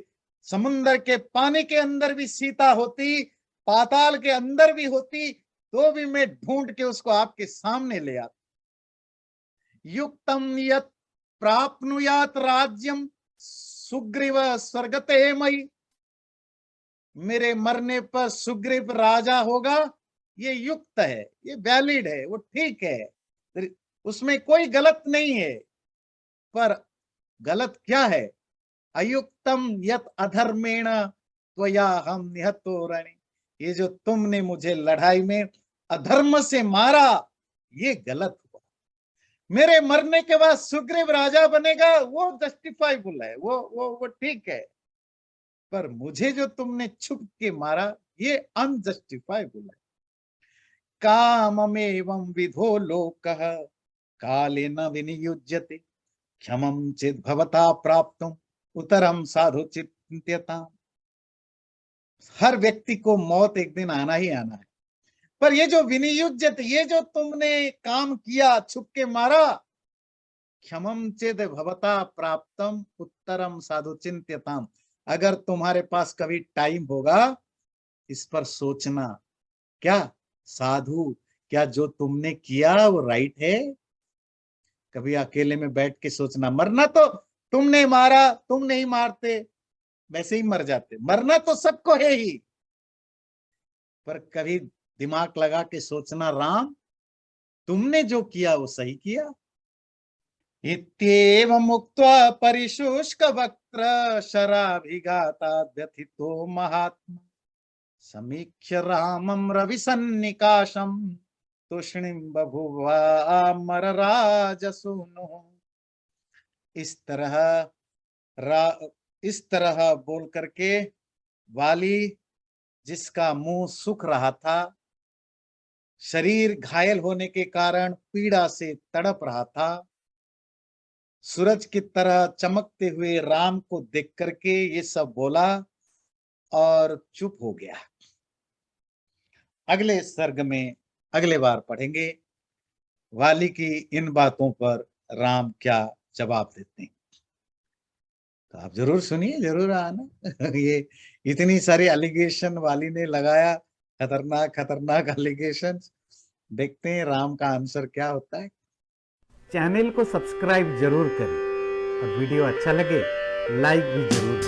समुन्द्र के पानी के अंदर भी सीता होती, पाताल के अंदर भी होती, तो भी मैं ढूंढ के उसको आपके सामने ले आता। युक्तम यत् प्राप्नुयात राज्यम सुग्रीव स्वर्गते मयि। मेरे मरने पर सुग्रीव राजा होगा, ये युक्त है, ये वैलिड है, वो ठीक है, उसमें कोई गलत नहीं है। पर गलत क्या है? अयुक्तम यत अधर्मेण त्वया हम निहतो रणे। ये जो तुमने मुझे लड़ाई में अधर्म से मारा, ये गलत हुआ। मेरे मरने के बाद सुग्रीव राजा बनेगा, वो जस्टिफाइबल है, वो ठीक है। पर मुझे जो तुमने छुप के मारा, ये अनजस्टिफाइबल है। काममेवं विधो लोकः कालेन विनियुज्यते क्षमं चेत् भवता प्राप्तुम उत्तरम साधु चिंत्यताम्। हर व्यक्ति को मौत एक दिन आना ही आना है। पर ये जो विनियुज्यत, ये जो तुमने काम किया, छुप के मारा, क्षमम चेद भवता प्राप्तम उत्तरम साधु चिंत्यताम। अगर तुम्हारे पास कभी टाइम होगा, इस पर सोचना। क्या साधु, क्या जो तुमने किया वो राइट है? कभी अकेले में बैठ के सोचना। मरना तो तुमने मारा, तुम नहीं मारते वैसे ही मर जाते, मरना तो सबको है ही, पर कभी दिमाग लगा के सोचना, राम तुमने जो किया वो सही किया। इत्येवं मुक्त्वा परिशुष्क वक्त्र शराभिघाता व्यथितो महात्मा समीक्ष्य रामं रविसन्निकाशं तूष्णीं बभूवा मरराजसूनुः। इस तरह इस तरह बोल करके वाली, जिसका मुंह सूख रहा था, शरीर घायल होने के कारण पीड़ा से तड़प रहा था, सूरज की तरह चमकते हुए राम को देख करके ये सब बोला और चुप हो गया। अगले सर्ग में अगले बार पढ़ेंगे वाली की इन बातों पर राम क्या जवाब देते हैं। तो आप जरूर सुनिए, जरूर आना। ये इतनी सारी एलिगेशन वाली ने लगाया, खतरनाक खतरनाक एलिगेशन। देखते हैं राम का आंसर क्या होता है। चैनल को सब्सक्राइब जरूर करें और वीडियो अच्छा लगे लाइक भी जरूर करें।